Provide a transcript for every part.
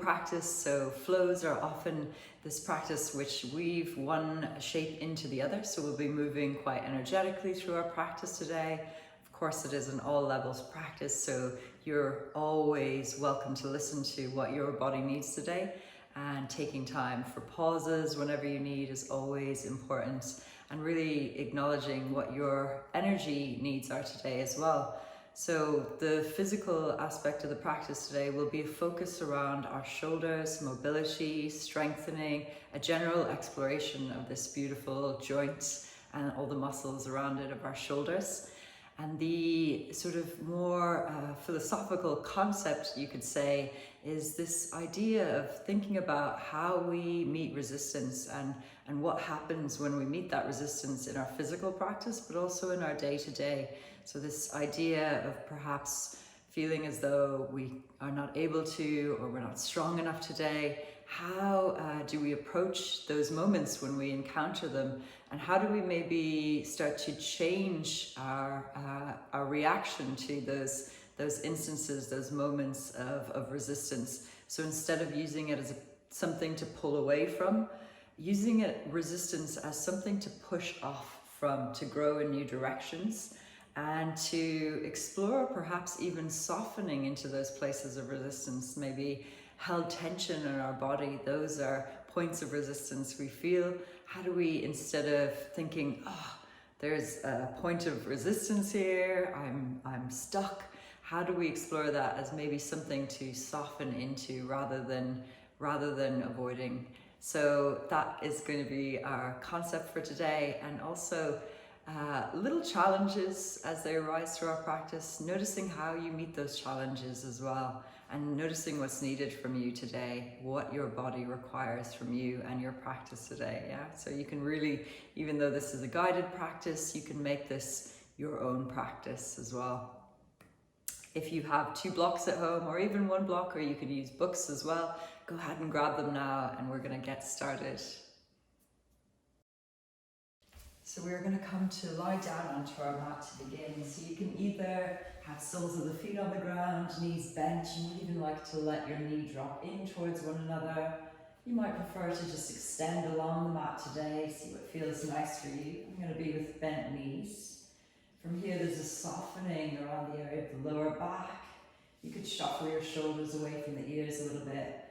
practice, so flows are often this practice which weave one shape into the other. So we'll be moving quite energetically through our practice today. Of course, it is an all levels practice, so you're always welcome to listen to what your body needs today, and taking time for pauses whenever you need is always important, and really acknowledging what your energy needs are today as well. So the physical aspect of the practice today will be a focus around our shoulders, mobility, strengthening, a general exploration of this beautiful joint and all the muscles around it of our shoulders. And the sort of more philosophical concept, you could say, is this idea of thinking about how we meet resistance and what happens when we meet that resistance in our physical practice, but also in our day-to-day. So this idea of perhaps feeling as though we are not able to, or we're not strong enough today, how do we approach those moments when we encounter them? And how do we maybe start to change our reaction to those instances, those moments of resistance? So instead of using it as something to pull away from, using resistance as something to push off from, to grow in new directions, and to explore perhaps even softening into those places of resistance, maybe held tension in our body. Those are points of resistance we feel. How do we, instead of thinking, oh, there's a point of resistance here, I'm stuck, how do we explore that as maybe something to soften into rather than avoiding? So that is going to be our concept for today, and also little challenges as they arise through our practice, noticing how you meet those challenges as well, and noticing what's needed from you today, what your body requires from you and your practice today. Yeah, so you can really, even though this is a guided practice, you can make this your own practice as well. If you have 2 blocks at home, or even 1 block, or you could use books as well, go ahead and grab them now, and we're going to get started. So we're going to come to lie down onto our mat to begin. So you can either have soles of the feet on the ground, knees bent. You might even like to let your knee drop in towards one another. You might prefer to just extend along the mat today, see what feels nice for you. I'm going to be with bent knees. From here, there's a softening around the area of the lower back. You could shuffle your shoulders away from the ears a little bit.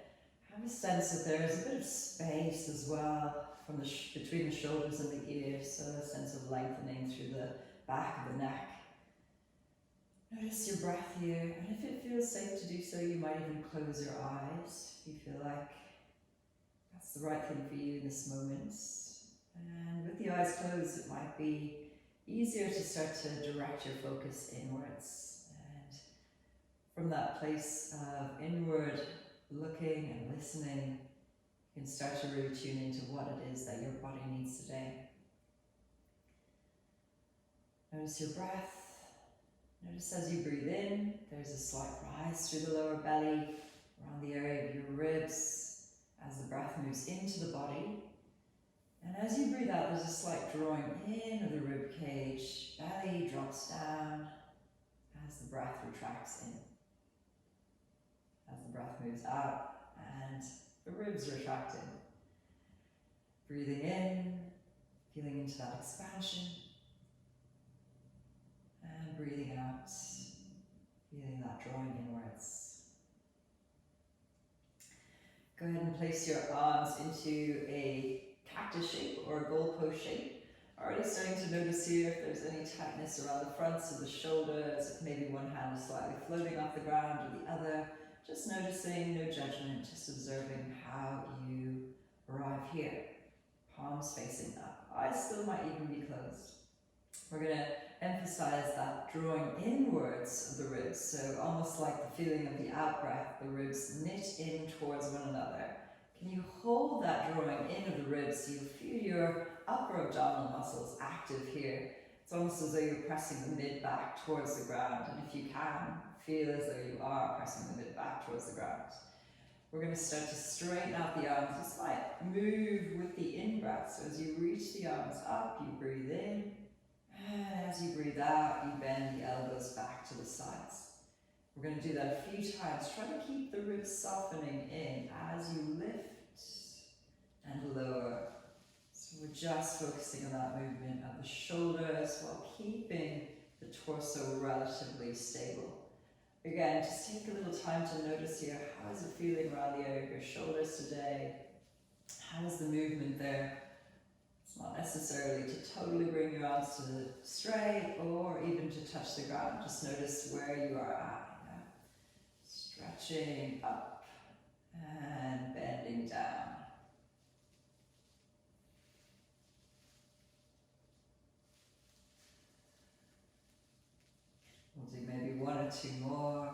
Have a sense that there is a bit of space as well from between the shoulders and the ears, so a sense of lengthening through the back of the neck. Notice your breath here, and if it feels safe to do so, you might even close your eyes if you feel like that's the right thing for you in this moment. And with the eyes closed, it might be easier to start to direct your focus inwards. And from that place of inward looking and listening, you can start to really tune into what it is that your body needs today. Notice your breath. Notice as you breathe in, there's a slight rise through the lower belly, around the area of your ribs, as the breath moves into the body. And as you breathe out, there's a slight drawing in of the rib cage. Belly drops down as the breath retracts in. As the breath moves out and the ribs retract in. Breathing in, feeling into that expansion. And breathing out, feeling that drawing inwards. Go ahead and place your arms into a cactus shape or a goalpost shape. Already starting to notice here if there's any tightness around the fronts of the shoulders, if maybe one hand is slightly floating off the ground or the other. Just noticing, no judgment, just observing how you arrive here. Palms facing up. Eyes still might even be closed. We're going to emphasize that drawing inwards of the ribs, so almost like the feeling of the out-breath, the ribs knit in towards one another. Can you hold that drawing in of the ribs so you feel your upper abdominal muscles active here? It's almost as though you're pressing the mid-back towards the ground, and if you can, feel as though you are pressing the mid-back towards the ground. We're going to start to straighten out the arms, just like move with the in-breath. So as you reach the arms up, you breathe in, and as you breathe out, you bend the elbows back to the sides. We're going to do that a few times. Try to keep the ribs softening in as you lift and lower. So we're just focusing on that movement of the shoulders while keeping the torso relatively stable. Again, just take a little time to notice here, how is it feeling around the area of your shoulders today? How is the movement there? It's not necessarily to totally bring your arms to the straight or even to touch the ground. Just notice where you are at. Yeah. Stretching up and bending down. We'll do maybe one or two more.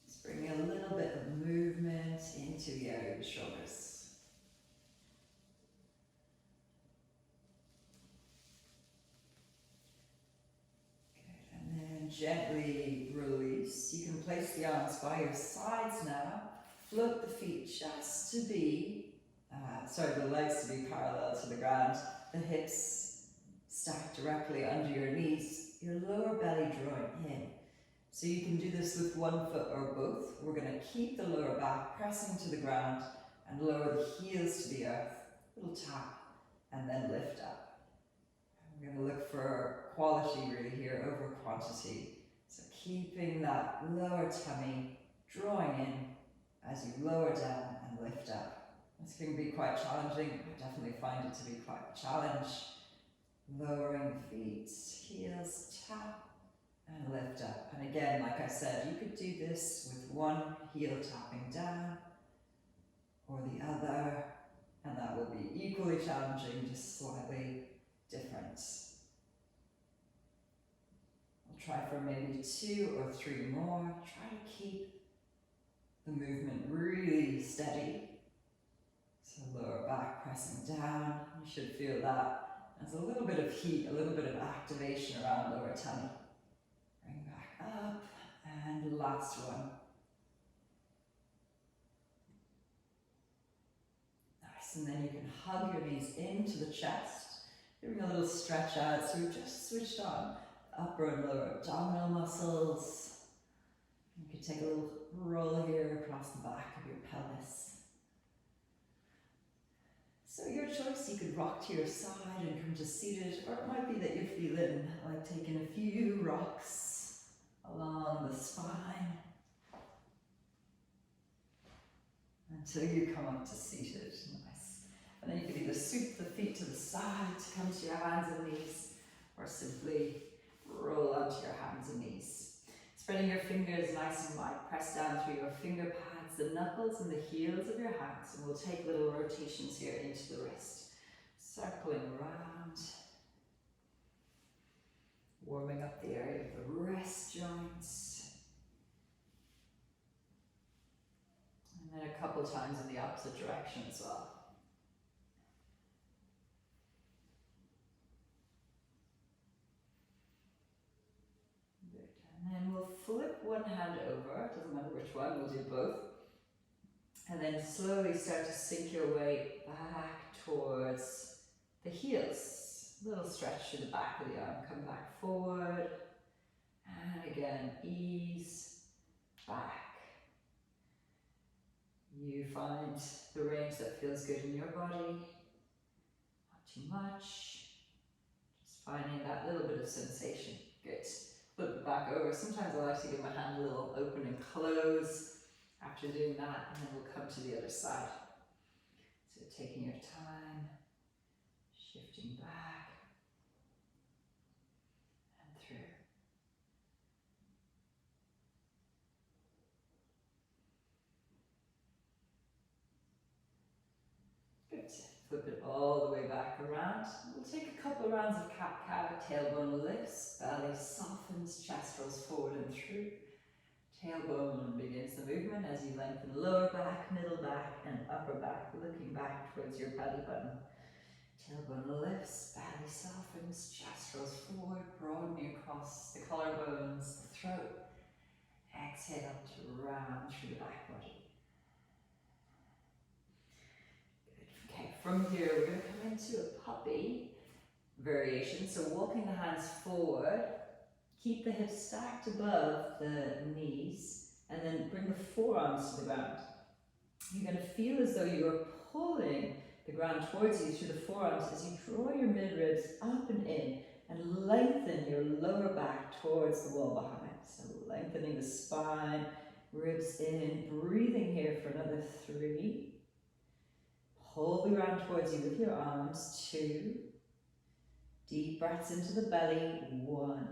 Just bring a little bit of movement into the area of the shoulders. Gently release. You can place the arms by your sides now. Float the feet just to be, the legs to be parallel to the ground. The hips stacked directly under your knees. Your lower belly drawing in. So you can do this with one foot or both. We're going to keep the lower back pressing to the ground and lower the heels to the earth. Little tap and then lift up. We're going to look for quality really here over quantity. So keeping that lower tummy drawing in as you lower down and lift up. This can be quite challenging. I definitely find it to be quite a challenge. Lowering the feet, heels tap and lift up. And again, like I said, you could do this with one heel tapping down or the other, and that will be equally challenging, just slightly different. We'll try for maybe 2 or 3 more. Try to keep the movement really steady. So lower back pressing down. You should feel that as a little bit of heat, a little bit of activation around lower tummy. Bring back up, and last one. Nice, and then you can hug your knees into the chest. Doing a little stretch out, so we've just switched on upper and lower abdominal muscles. You could take a little roll here across the back of your pelvis. So your choice, you could rock to your side and come to seated, or it might be that you're feeling like taking a few rocks along the spine until you come up to seated. Nice. And then you could either sweep the feet to the side to come to your hands and knees, or simply roll onto your hands and knees. Spreading your fingers nice and wide, press down through your finger pads, the knuckles and the heels of your hands, and we'll take little rotations here into the wrist. Circling around, warming up the area of the wrist joints. And then a couple times in the opposite direction as well. And then we'll flip one hand over, doesn't matter which one, we'll do both. And then slowly start to sink your way back towards the heels. A little stretch to the back of the arm, come back forward. And again, ease back. You find the range that feels good in your body, not too much. Just finding that little bit of sensation, good. Flip it back over. Sometimes I like to give my hand a little open and close after doing that, and then we'll come to the other side. So taking your time, shifting back and through. Good. Flip it all the way back around. We'll take a couple of rounds of cat-cow, tailbone lifts, belly softens, chest rolls forward and through. Tailbone begins the movement as you lengthen lower back, middle back, and upper back, looking back towards your belly button. Tailbone lifts, belly softens, chest rolls forward, broadening across the collarbones, the throat. Exhale to round through the back body. Good. Okay, from here we're going to come into a puppy variation. So walking the hands forward, Keep the hips stacked above the knees and then bring the forearms to the ground. You're going to feel as though you're pulling the ground towards you through the forearms as you draw your mid-ribs up and in and lengthen your lower back towards the wall behind. So lengthening the spine, ribs in, breathing here for another 3. Pull the ground towards you with your arms, 2. Deep breaths into the belly, 1.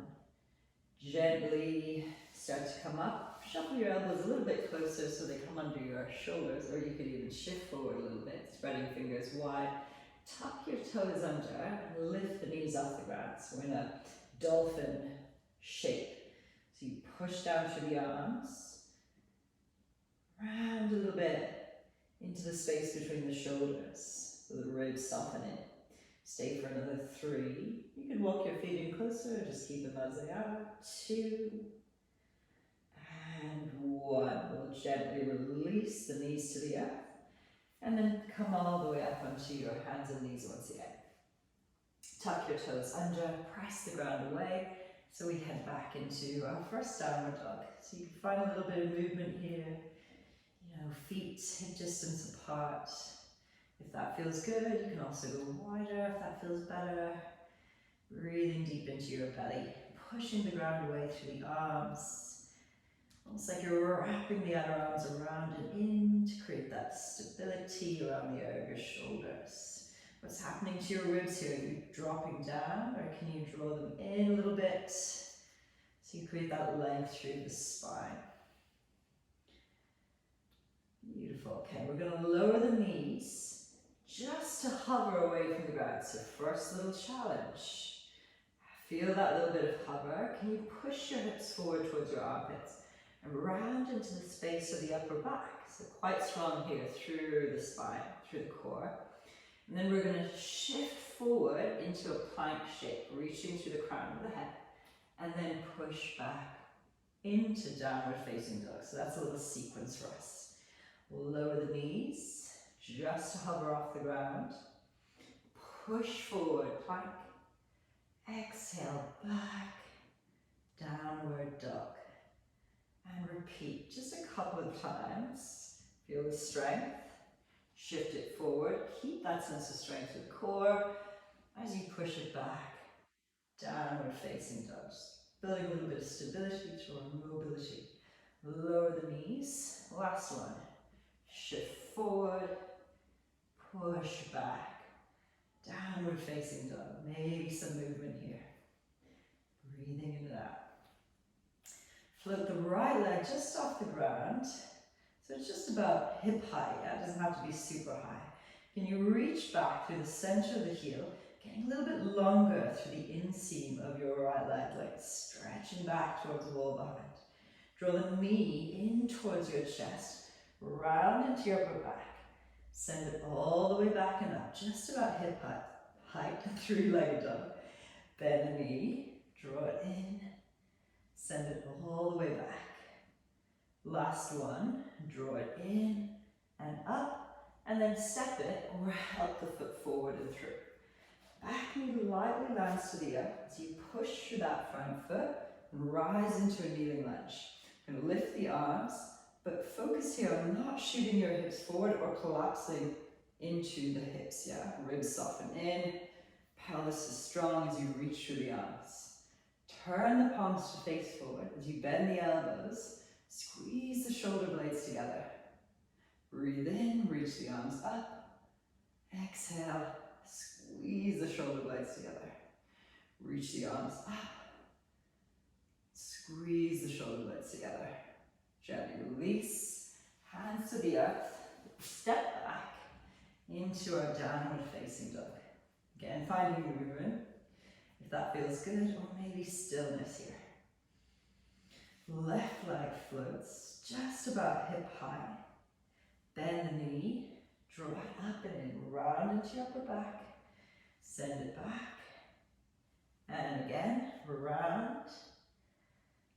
Gently start to come up. Shuffle your elbows a little bit closer so they come under your shoulders, or you could even shift forward a little bit, spreading fingers wide. Tuck your toes under and lift the knees off the ground. So we're in a dolphin shape. So you push down through the arms, round a little bit into the space between the shoulders so the ribs soften in. Stay for another 3. You can walk your feet in closer, just keep them as they are. 2 and 1. We'll gently release the knees to the earth and then come all the way up onto your hands and knees once again. Tuck your toes under, press the ground away. So we head back into our first downward dog. So you can find a little bit of movement here. Feet hip distance apart. If that feels good, you can also go wider if that feels better. Breathing deep into your belly, pushing the ground away through the arms. Almost like you're wrapping the other arms around and in to create that stability around the area of your shoulders. What's happening to your ribs here? Are you dropping down, or can you draw them in a little bit? So you create that length through the spine. Beautiful. Okay, we're going to lower the knees just to hover away from the ground. So first little challenge. Feel that little bit of hover. Can you push your hips forward towards your armpits and round into the space of the upper back? So quite strong here through the spine, through the core. And then we're going to shift forward into a plank shape, reaching through the crown of the head, and then push back into downward facing dog. So that's a little sequence for us. We'll lower the knees, just to hover off the ground. Push forward, plank. Exhale, back, downward dog. And repeat just a couple of times. Feel the strength. Shift it forward. Keep that sense of strength with the core as you push it back. Downward facing dog. Building a little bit of stability through our mobility. Lower the knees. Last one. Shift forward, push back, downward facing dog. Maybe some movement here. Breathing into that. Float the right leg just off the ground. So it's just about hip high, yeah? It doesn't have to be super high. Can you reach back through the center of the heel, getting a little bit longer through the inseam of your right leg, like stretching back towards the wall behind. Draw the knee in towards your chest. Round into your upper back. Send it all the way back and up, just about hip height, 3-legged dog. Bend the knee, draw it in, send it all the way back. Last one, draw it in and up, and then step it or help the foot forward and through. Back knee lightly lands to the earth as you push through that front foot and rise into a kneeling lunge. You're going to lift the arms, but focus here on not shooting your hips forward or collapsing into the hips, yeah? Ribs soften in, pelvis is strong as you reach through the arms. Turn the palms to face forward as you bend the elbows, squeeze the shoulder blades together. Breathe in, reach the arms up. Exhale, squeeze the shoulder blades together. Reach the arms up. Squeeze the shoulder blades together. Gently release, hands to the earth, step back into our downward facing dog. Again, finding the movement, if that feels good, or maybe stillness here. Left leg floats just about hip high. Bend the knee, draw it up and in, round into your upper back, send it back, and again, round,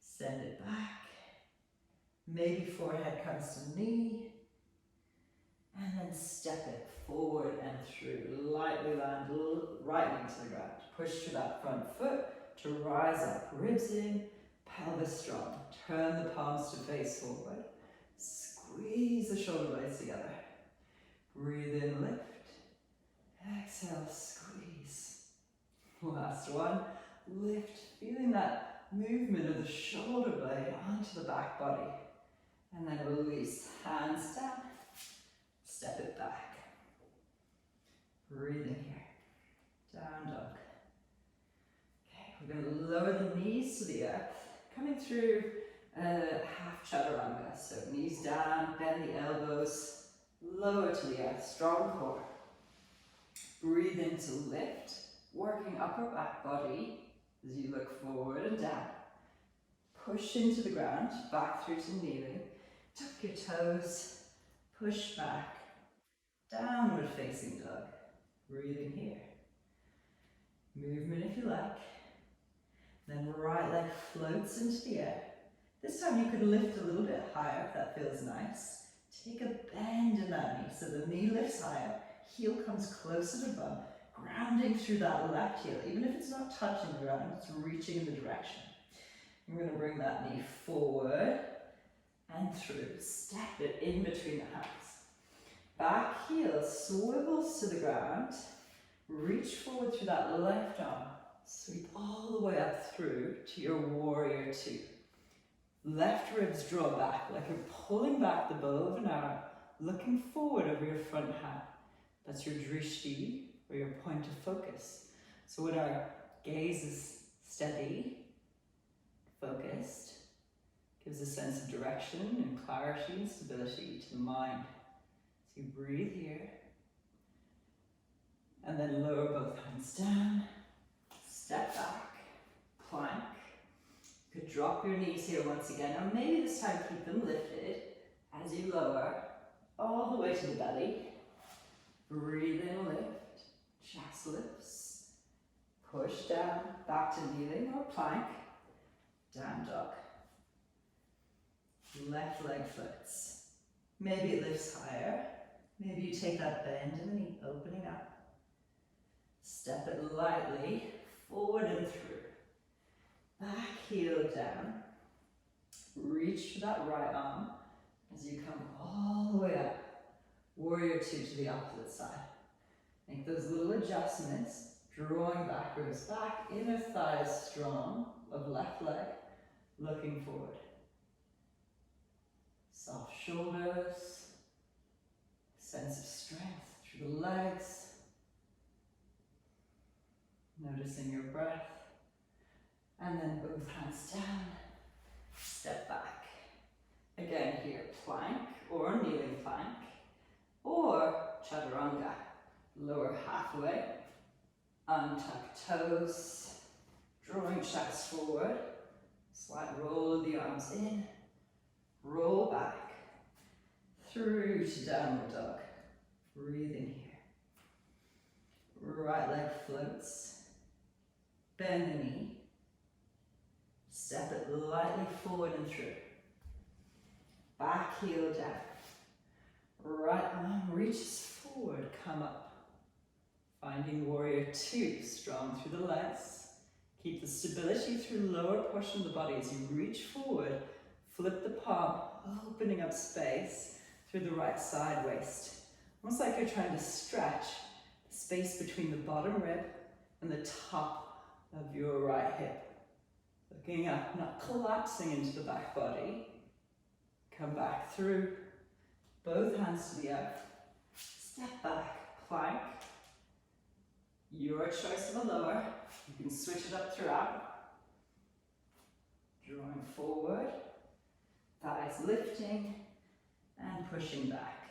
send it back. Maybe forehead comes to knee, and then step it forward and through. Lightly land right into the ground. Push through that front foot to rise up, ribs in, pelvis strong. Turn the palms to face forward. Squeeze the shoulder blades together. Breathe in, lift. Exhale, squeeze. Last one. Lift, feeling that movement of the shoulder blade onto the back body. And then release, hands down, step it back. Breathe in here. Down dog. Okay, we're going to lower the knees to the earth, coming through half chaturanga. So knees down, bend the elbows, lower to the earth, strong core. Breathe in to lift, working upper back body as you look forward and down. Push into the ground, back through to kneeling. Tuck your toes, push back, downward facing dog. Breathing here. Movement if you like. Then right leg floats into the air. This time you could lift a little bit higher if that feels nice. Take a bend in that knee so the knee lifts higher, heel comes closer to bum, grounding through that left heel. Even if it's not touching the ground, it's reaching in the direction. I'm going to bring that knee forward and through. Step it in between the hands. Back heel swivels to the ground. Reach forward through that left arm. Sweep all the way up through to your warrior two. Left ribs draw back like you're pulling back the bow of an arrow, looking forward over your front hand. That's your drishti, or your point of focus. So when our gaze is steady, focused, gives a sense of direction and clarity and stability to the mind. So you breathe here, and then lower both hands down, step back, plank. You could drop your knees here once again, or maybe this time keep them lifted as you lower all the way to the belly. Breathe in, lift, chest lifts, push down, back to kneeling or plank, down dog. Left leg floats. Maybe it lifts higher. Maybe you take that bend in the knee, opening up. Step it lightly, forward and through. Back heel down. Reach for that right arm as you come all the way up. Warrior two to the opposite side. Make those little adjustments, drawing backwards, back, inner thighs strong, of left leg, looking forward. Soft shoulders, sense of strength through the legs. Noticing your breath. And then both hands down, step back. Again here, plank or kneeling plank, or chaturanga. Lower halfway, untuck toes, drawing chest forward, slight roll of the arms in, roll back, through to downward dog. Breathing here. Right leg floats, bend the knee, step it lightly forward and through. Back heel down. Right arm reaches forward, come up. Finding warrior two, strong through the legs. Keep the stability through lower portion of the body as you reach forward. Flip the palm, opening up space through the right side waist. Almost like you're trying to stretch the space between the bottom rib and the top of your right hip. Looking up, not collapsing into the back body. Come back through. Both hands to the earth. Step back, plank. Your choice of a lower. You can switch it up throughout. Drawing forward. Thighs lifting and pushing back.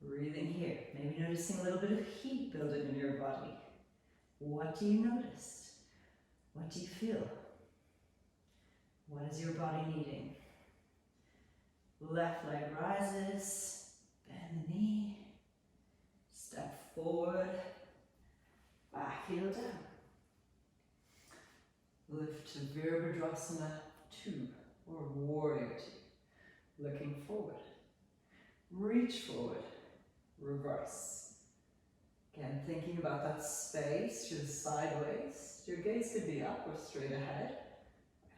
Breathing here. Maybe noticing a little bit of heat building in your body. What do you notice? What do you feel? What is your body needing? Left leg rises, bend the knee, step forward, back heel down. Lift to Virabhadrasana 2 or Warrior 2. Looking forward. Reach forward, reverse. Again, thinking about that space, just sideways. Your gaze could be up or straight ahead,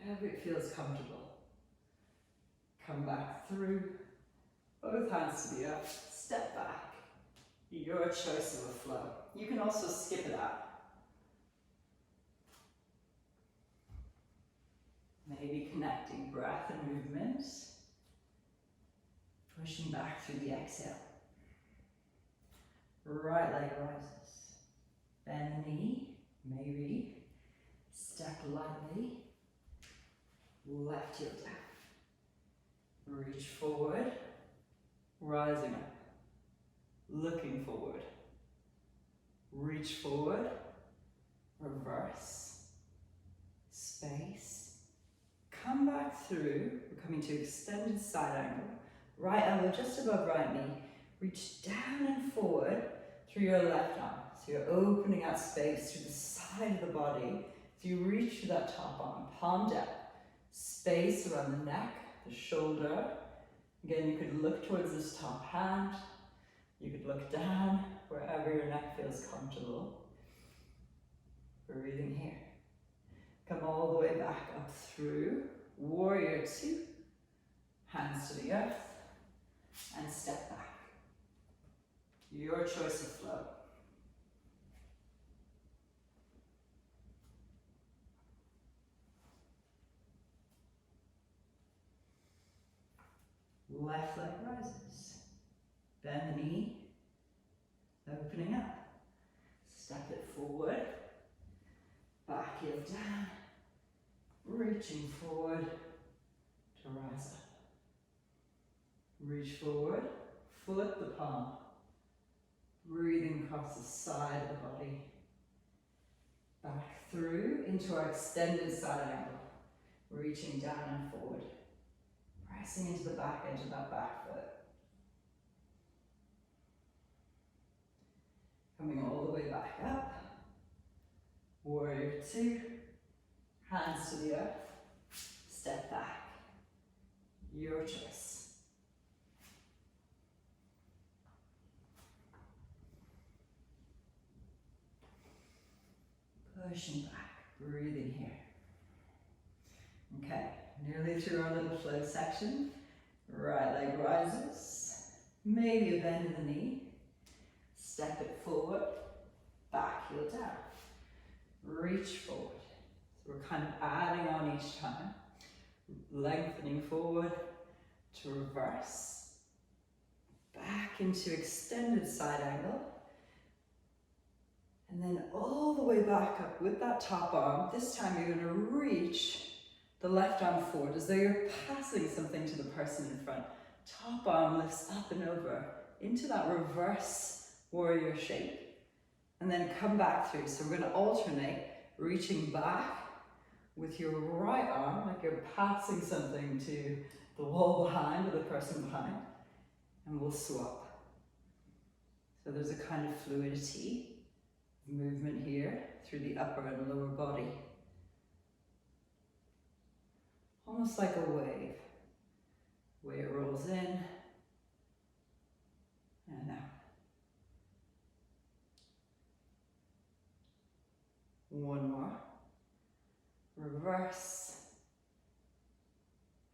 wherever it feels comfortable. Come back through, both hands to the earth, step back. Your choice of a flow. You can also skip it out. Maybe connecting breath and movement. Pushing back through the exhale. Right leg rises. Bend the knee, maybe. Step lightly. Left heel down. Reach forward. Rising up. Looking forward. Reach forward. Reverse. Space. Come back through. We're coming to extended side angle. Right elbow just above right knee. Reach down and forward through your left arm. So you're opening out space through the side of the body. So you reach to that top arm, palm down. Space around the neck, the shoulder. Again, you could look towards this top hand. You could look down wherever your neck feels comfortable. Breathing here. Come all the way back up through. Warrior two. Hands to the earth. And step back. Your choice of flow. Left leg rises. Bend the knee. Opening up. Step it forward. Back heel down. Reaching forward to rise up. Reach forward. Flip the palm. Breathing across the side of the body. Back through into our extended side angle. Reaching down and forward. Pressing into the back edge of that back foot. Coming all the way back up. Warrior two. Hands to the earth. Step back. Your choice. Pushing back, breathing here. Okay, nearly through our little flow section. Right leg rises. Maybe a bend in the knee. Step it forward. Back heel down. Reach forward. So we're kind of adding on each time. Lengthening forward to reverse. Back into extended side angle. And then all the way back up with that top arm. This time you're going to reach the left arm forward as though you're passing something to the person in front. Top arm lifts up and over into that reverse warrior shape. And then come back through. So we're going to alternate, reaching back with your right arm, like you're passing something to the wall behind or the person behind. And we'll swap. So there's a kind of fluidity. Movement here through the upper and lower body. Almost like a wave. Way it rolls in and out. One more. Reverse.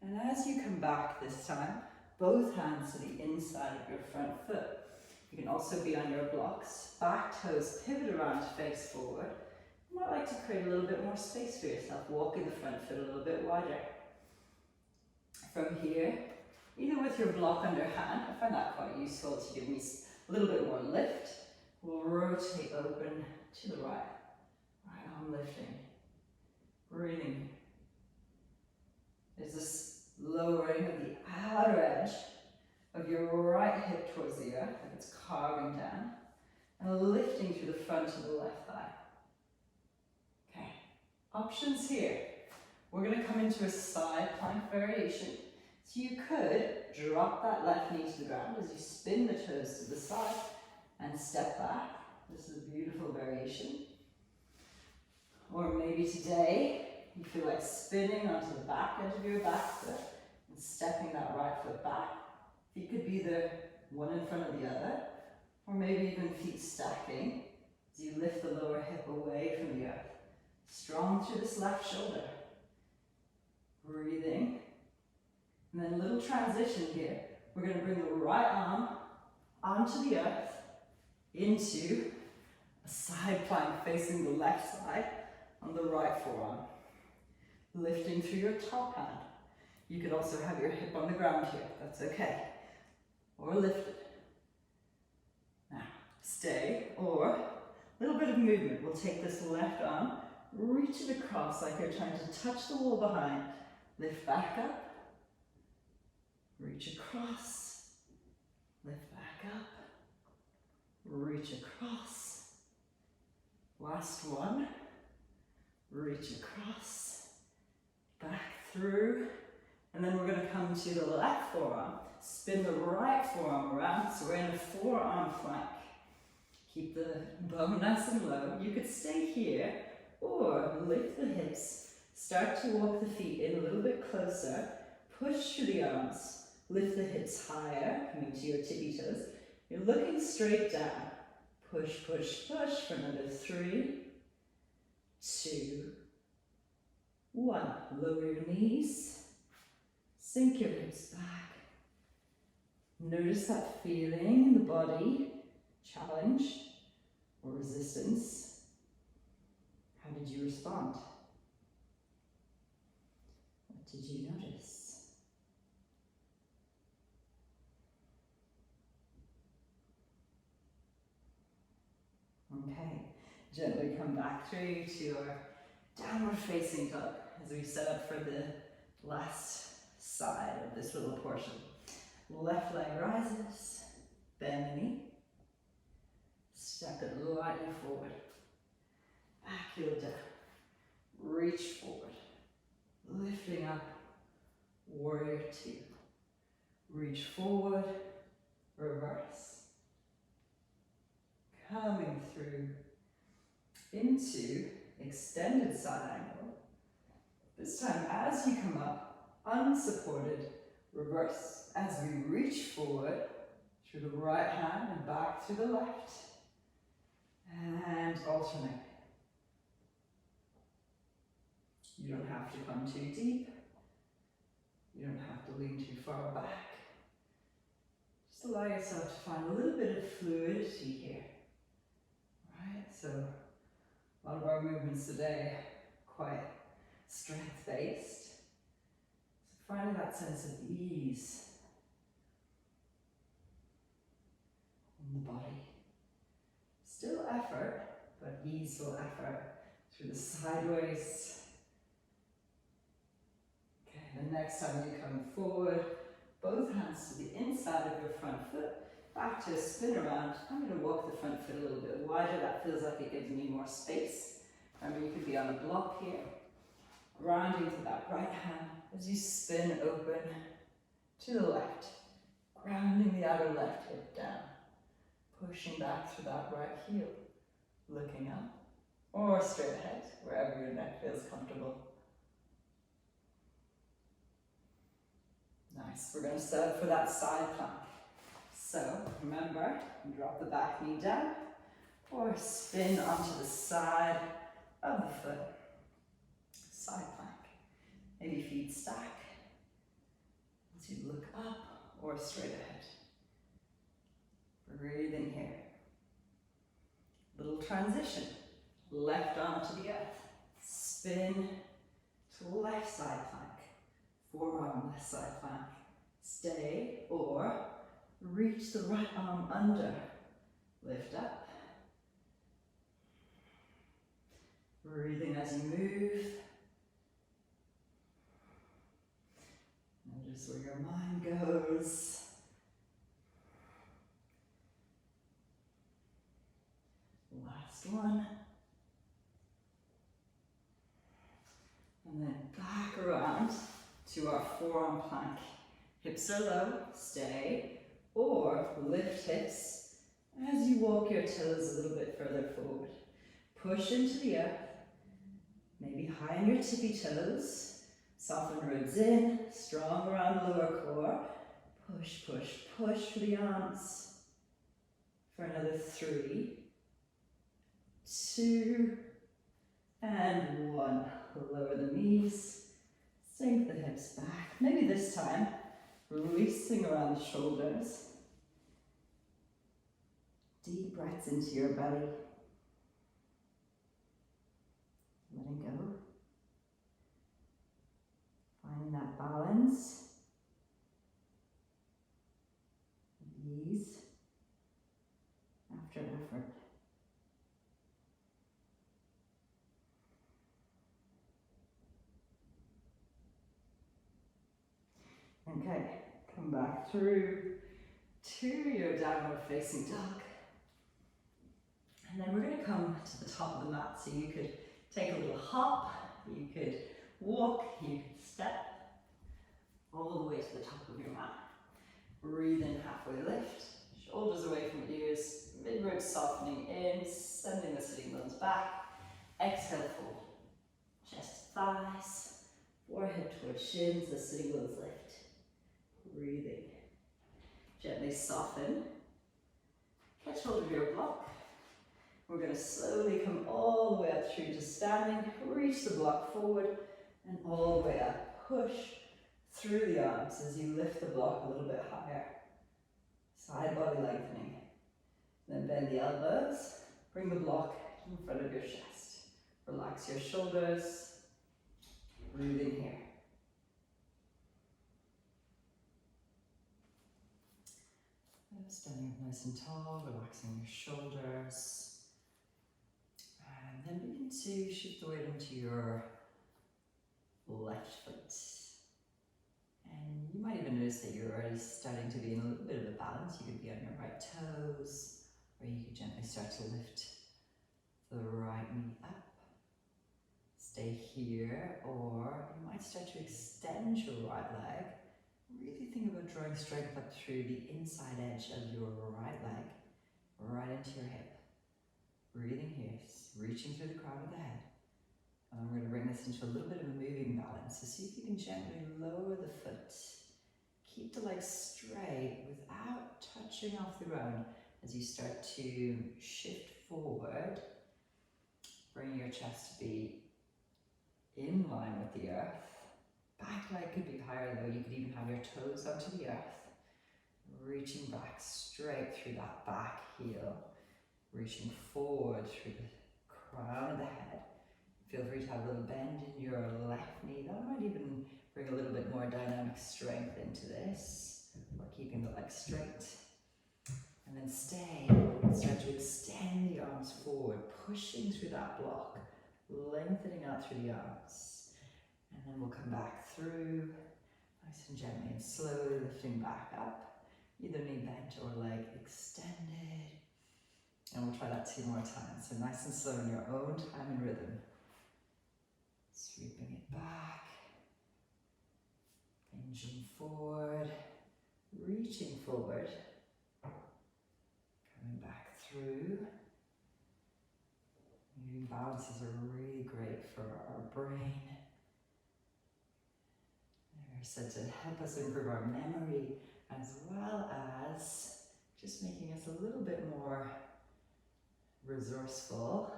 And as you come back this time, both hands to the inside of your front foot. You can also be on your blocks. Back toes pivot around to face forward. You might like to create a little bit more space for yourself. Walking the front foot a little bit wider. From here, either with your block under hand, I find that quite useful to give me a little bit more lift. We'll rotate open to the right. Right arm lifting. Breathing. There's this lowering of the outer edge of your right hip towards the earth, like it's carving down, and lifting through the front of the left thigh. Okay, options here. We're going to come into a side plank variation. So you could drop that left knee to the ground as you spin the toes to the side and step back. This is a beautiful variation. Or maybe today you feel like spinning onto the back edge of your back foot and stepping that right foot back. Feet could be either one in front of the other, or maybe even feet stacking. Strong through this left shoulder. Breathing. And then a little transition here. We're going to bring the right arm onto the earth, into a side plank facing the left side on the right forearm. Lifting through your top hand. You could also have your hip on the ground here, that's okay. Or lift it. Now, stay, or a little bit of movement. We'll take this left arm, reach it across like you're trying to touch the wall behind. Lift back up, reach across, lift back up, reach across. Last one, reach across, back through, and then we're going to come to the left forearm. Spin the right forearm around, so we're in a forearm plank. Keep the bone nice and low. You could stay here, or lift the hips. Start to walk the feet in a little bit closer. Push through the arms. Lift the hips higher, coming to your tippy toes. You're looking straight down. Push, push, push for another 3, 2, 1. Lower your knees. Sink your hips back. Notice that feeling in the body. Challenge or resistance. How did you respond? What did you notice? Okay, gently come back through to your downward facing dog as we set up for the last side of this little portion. Left leg rises, bend the knee, step it lightly forward, back heel down, reach forward, lifting up, warrior 2, reach forward, reverse, coming through into extended side angle. This time as you come up, unsupported, reverse as we reach forward through the right hand and back to the left, and alternate. You don't have to come too deep. You don't have to lean too far back. Just allow yourself to find a little bit of fluidity here. Right? So a lot of our movements today are quite strength-based. So finding that sense of ease in the body. Still effort, but easeful effort through the sideways. Okay, the next time you come forward, both hands to the inside of your front foot, back to a spin around. I'm going to walk the front foot a little bit wider. That feels like it gives me more space. Remember, you could be on a block here. Grounding to that right hand as you spin open to the left. Grounding the outer left hip down. Pushing back through that right heel. Looking up or straight ahead, wherever your neck feels comfortable. Nice. We're going to set up for that side plank. So remember, drop the back knee down or spin onto the side of the foot. Side plank. Maybe feet stack as you look up or straight ahead. Breathing here. Little transition. Left arm to the earth. Spin to left side plank. Forearm left side plank. Stay or reach the right arm under. Lift up. Breathing as you move. Notice where your mind goes. Last one. And then back around to our forearm plank. Hips are low, stay, or lift hips as you walk your toes a little bit further forward. Push into the earth, maybe high on your tippy toes. Soften ribs in, strong around lower core. Push, push, push for the arms. For another 3, 2, And one. Lower the knees, sink the hips back. Maybe this time, releasing around the shoulders. Deep breaths into your belly. Letting go. Finding that balance. Ease after effort. Okay, come back through to your downward facing dog. And then we're going to come to the top of the mat. So you could take a little hop, you could walk, you could step all the way to the top of your mat. Breathe in, halfway lift, shoulders away from ears, mid-ribs softening in, sending the sitting bones back. Exhale, fold. Chest, thighs, forehead towards shins, the sitting bones lift. Breathing. Gently soften. Catch hold of your block. We're going to slowly come all the way up through to standing. Reach the block forward and all the way up. Push through the arms as you lift the block a little bit higher. Side body lengthening. Then bend the elbows. Bring the block in front of your chest. Relax your shoulders. Breathe in here. Standing up nice and tall, relaxing your shoulders. And then begin to shift the weight into your left foot. And you might even notice that you're already starting to be in a little bit of a balance. You could be on your right toes, or you could gently start to lift the right knee up. Stay here, or you might start to extend your right leg. Really think about drawing strength up through the inside edge of your right leg, right into your hip. Breathing here, reaching through the crown of the head. And I'm going to bring this into a little bit of a moving balance. So see if you can gently lower the foot. Keep the legs straight without touching off the ground as you start to shift forward. Bring your chest to be in line with the earth. Back leg could be higher though. You could even have your toes onto the earth. Reaching back straight through that back heel. Reaching forward through the crown of the head. Feel free to have a little bend in your left knee. That might even bring a little bit more dynamic strength into this. Or keeping the legs straight. And then stay. Start to extend the arms forward, pushing through that block. Lengthening out through the arms. And then we'll come back through, nice and gently and slowly lifting back up. Either knee bent or leg extended. And we'll try that 2 more times. So nice and slow in your own time and rhythm. Sweeping it back. Hinging forward. Reaching forward. Coming back through. Moving balances are really great for our brain. They're said to help us improve our memory as well as just making us a little bit more resourceful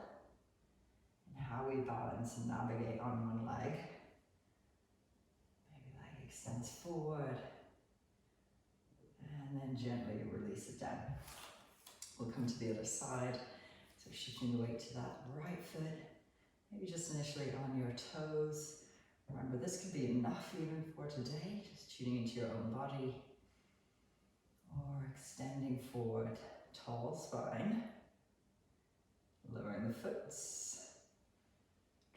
in how we balance and navigate on one leg. Maybe leg extends forward and then gently release it down. We'll come to the other side. So shifting the weight to that right foot, maybe just initially on your toes. Remember, this could be enough even for today, just tuning into your own body. Or extending forward, tall spine. Lowering the foot.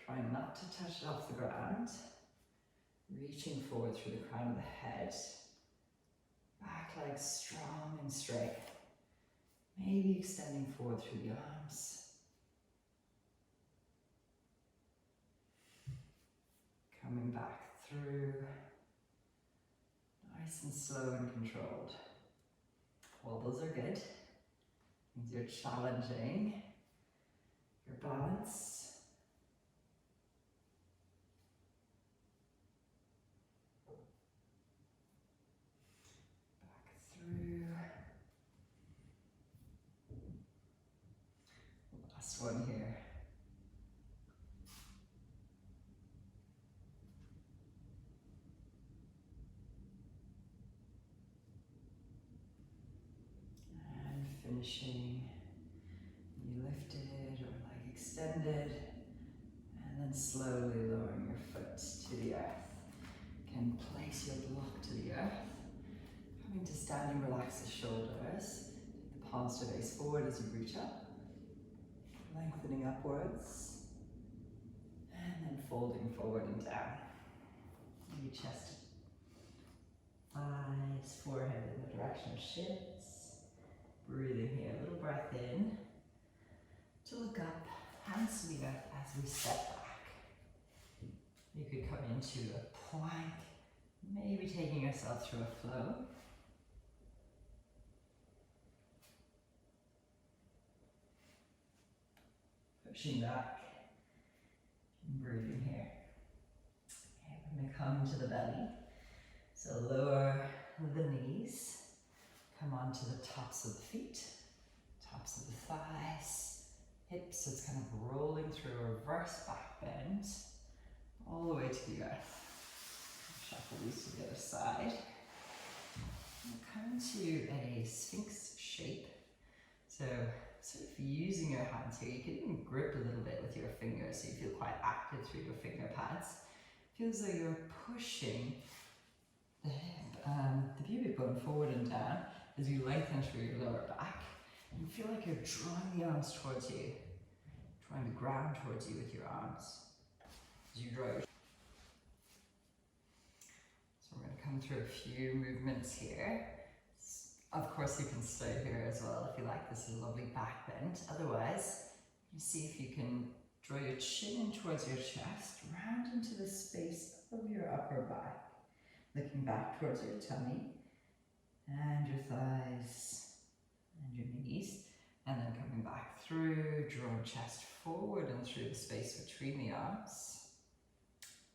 Trying not to touch it off the ground. Reaching forward through the crown of the head. Back leg strong and straight. Maybe extending forward through the arms. Coming back through. Nice and slow and controlled. Wobbles are good. Means you're challenging your balance. Back through. Last one here. wishing you lifted or like extended, and then slowly lowering your foot to the earth. Can place your block to the earth. Coming to standing, relax the shoulders. Take the palms to face forward as you reach up. Lengthening upwards. And then folding forward and down. Maybe chest, thighs, forehead in the direction of shins. Breathing here, a little breath in. To look up, hands to the earth as we step back. You could come into a plank, maybe taking yourself through a flow. Pushing back, and breathing here. Okay, we're going to come to the belly. So lower the knees, come onto the tops of the feet, tops of the thighs, hips. So it's kind of rolling through a reverse back bend, all the way to the earth. Shuffle these to the other side. We'll come to a sphinx shape. So sort of using your hands here, you can even grip a little bit with your fingers so you feel quite active through your finger pads. Feels like you're pushing the pubic bone forward and down as you lengthen through your lower back. And feel like you're drawing the arms towards you, drawing the ground towards you with your arms. As you draw your... So we're going to come through a few movements here. Of course you can stay here as well if you like. This is a lovely back bend. Otherwise, you see if you can draw your chin in towards your chest, round into the space of your upper back, looking back towards your tummy and your thighs and your knees, and then coming back through, drawing chest forward and through the space between the arms.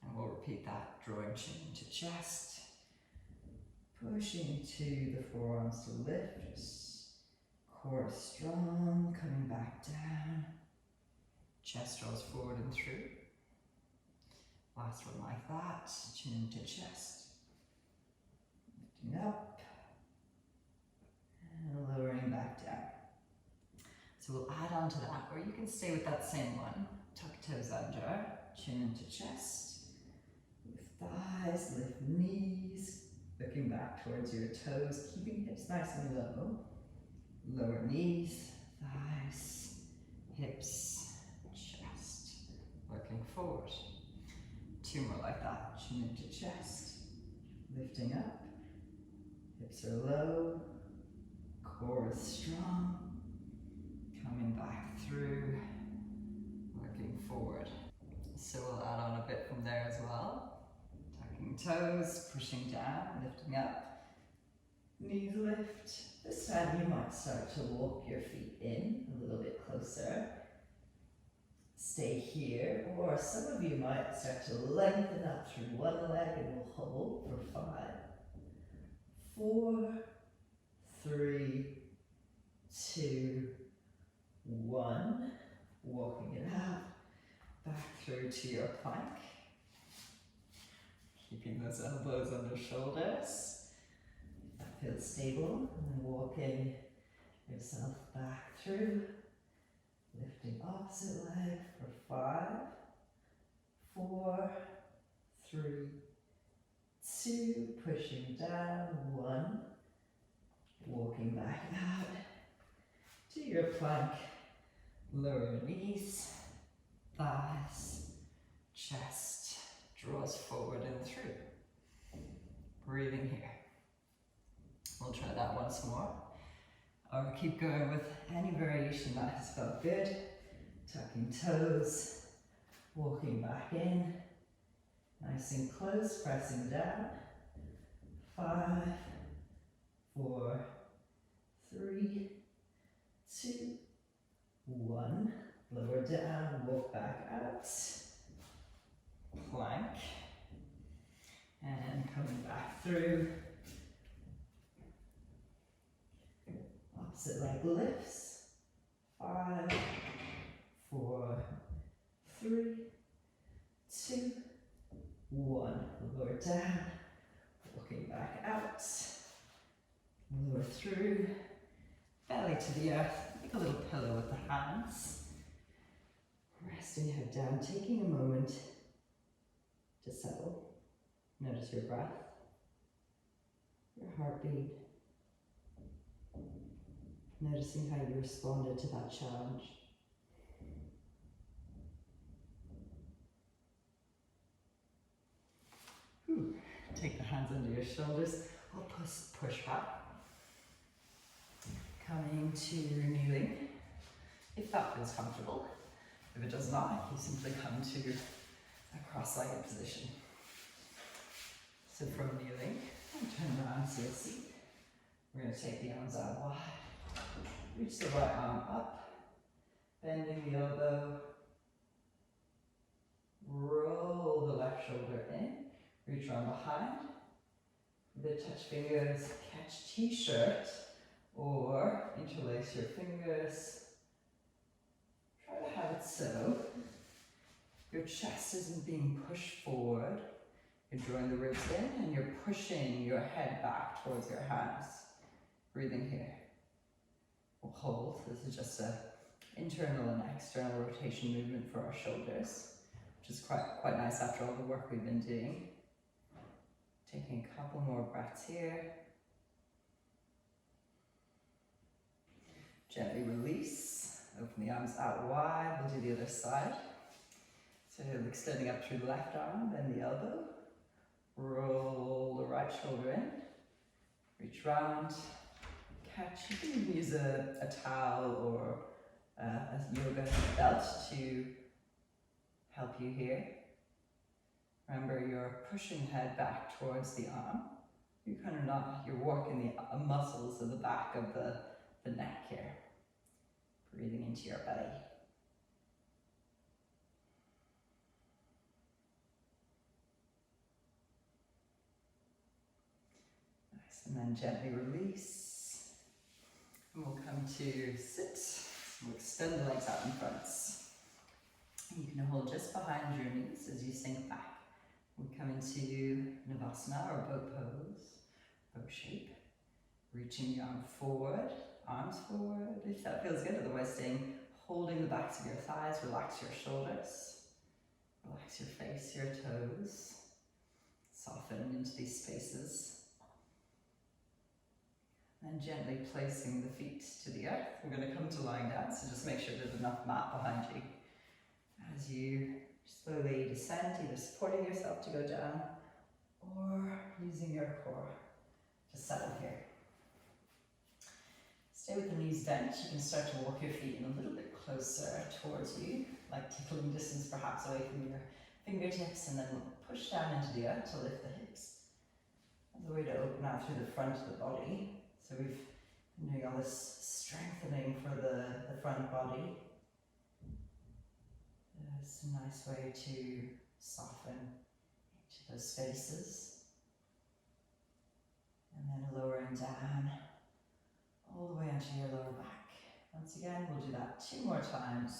And we'll repeat that, drawing chin into chest, pushing to the forearms to lift, core strong, coming back down, chest draws forward and through. Last one like that, chin into chest, lifting up, and lowering back down. So we'll add on to that, or you can stay with that same one, tuck toes under, chin into chest, lift thighs, lift knees, looking back towards your toes, keeping hips nice and low. Lower knees, thighs, hips, chest, looking forward. Two more like that, chin into chest, lifting up, hips are low, core is strong, coming back through, looking forward. So we'll add on a bit from there as well. Tucking toes, pushing down, lifting up, knees lift. This time you might start to walk your feet in a little bit closer. Stay here, or some of you might start to lengthen up through one leg and we'll hold for 5, 4, 3, 2, 1. Walking it out, back through to your plank. Keeping those elbows under shoulders. That feels stable. And then walking yourself back through. Lifting opposite leg for 5, 4, 3, 2. Pushing down. 1. Walking back out to your plank. Lower your knees, thighs, chest, draws forward and through. Breathing here. We'll try that once more. Or keep going with any variation that has felt good. Tucking toes, walking back in, nice and close, pressing down. 5, 4, 3, 2, 1. Lower down, walk back out. Plank. And coming back through. Opposite leg lifts. 5, 4, 3, 2, 1. Lower down, walking back out. Lower through. Belly side to the earth, like a little pillow with the hands. Resting your head down, taking a moment to settle. Notice your breath, your heartbeat. Noticing how you responded to that challenge. Take the hands under your shoulders. I'll push back. Coming to kneeling, if that feels comfortable. If it does not, you simply come to a cross-legged position. So from kneeling, turn around to your seat. We're going to take the arms out wide. Reach the right arm up, bending the elbow. Roll the left shoulder in. Reach around behind. The touch fingers, catch t-shirt, or interlace your fingers. Try to have it so your chest isn't being pushed forward. You're drawing the ribs in and you're pushing your head back towards your hands. Breathing here. We'll hold. This is just an internal and external rotation movement for our shoulders, which is quite nice after all the work we've been doing. Taking a couple more breaths here. Gently release. Open the arms out wide. We'll do the other side. So extending up through the left arm, then the elbow. Roll the right shoulder in. Reach round. Catch. You can even use a towel or a yoga belt to help you here. Remember, you're pushing head back towards the arm. You're working the muscles of the back of the neck here. Breathing into your belly. Nice, and then gently release. And we'll come to sit. We'll extend the legs out in front. You can hold just behind your knees as you sink back. We come into Navasana or boat pose, boat shape. Reaching the arm forward, arms forward, if that feels good. Otherwise staying, holding the backs of your thighs, relax your shoulders. Relax your face, your toes. Soften into these spaces. And gently placing the feet to the earth. We're going to come to lying down, so just make sure there's enough mat behind you. As you slowly descend, either supporting yourself to go down or using your core to settle here. Stay with the knees bent. You can start to walk your feet in a little bit closer towards you, like tickling distance perhaps away from your fingertips, and then push down into the earth to lift the hips. As a way to open out through the front of the body. So we've been doing all this strengthening for the front body. It's a nice way to soften into those spaces. And then lowering down all the way onto your lower back. Once again, we'll do that 2 more times.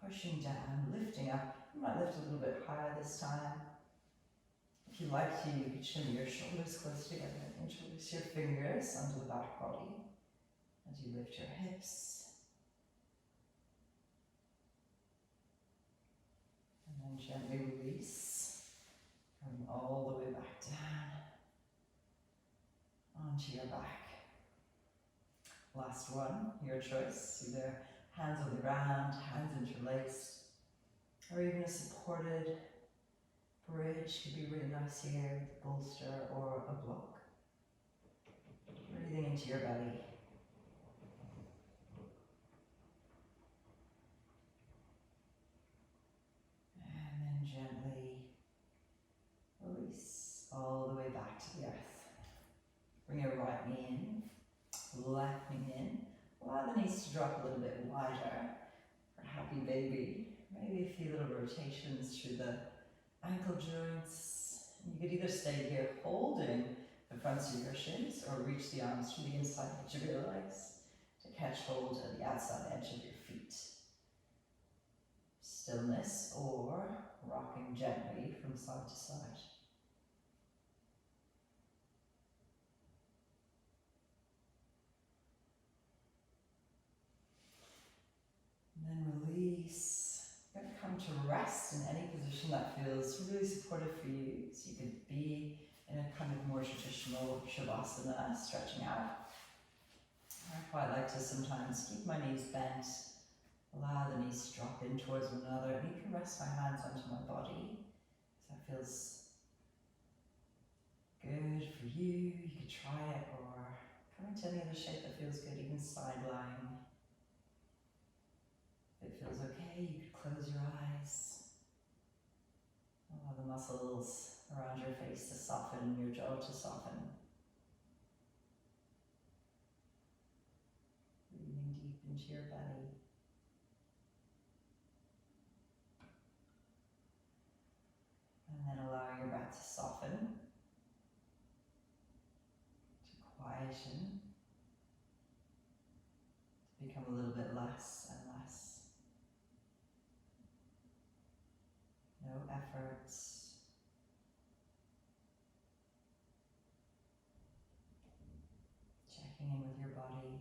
Pushing down, lifting up. You might lift a little bit higher this time. If you like to, you could shimmy your shoulders close together and introduce your fingers onto the back body as you lift your hips. And then gently release, coming all the way back down onto your back. Last one, your choice, either hands on the ground, hands interlaced, or even a supported bridge could be really nice here with a bolster or a block. Breathing into your belly. And then gently release all the way back to the earth. Bring your right knee in, left knee in. Allow the knees to drop a little bit wider for happy baby. Maybe a few little rotations through the ankle joints. You could either stay here holding the fronts of your shins or reach the arms through the inside edge of your legs to catch hold of the outside edge of your feet. Stillness or rocking gently from side to side. rest in any position that feels really supportive for you. So you could be in a kind of more traditional Shavasana, stretching out. I quite like to sometimes keep my knees bent, allow the knees to drop in towards one another, and even rest my hands onto my body. So that feels good for you. You could try it, or come into any other shape that feels good, even side lying. If it feels okay, you could close your eyes. Allow the muscles around your face to soften, your jaw to soften. Breathing deep into your belly. And then allowing your breath to soften, to quieten, to become a little bit less and less. No efforts. Checking in with your body.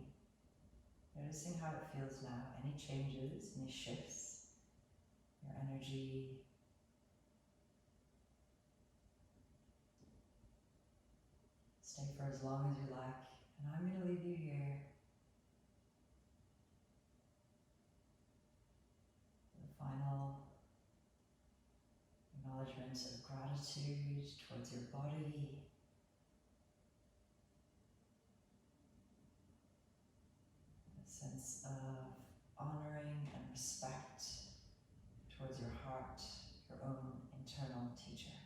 Noticing how it feels now. Any changes, any shifts, your energy. Stay for as long as you like. And I'm going to leave you here. The final acknowledgement of gratitude towards your body. A sense of honoring and respect towards your heart, your own internal teacher.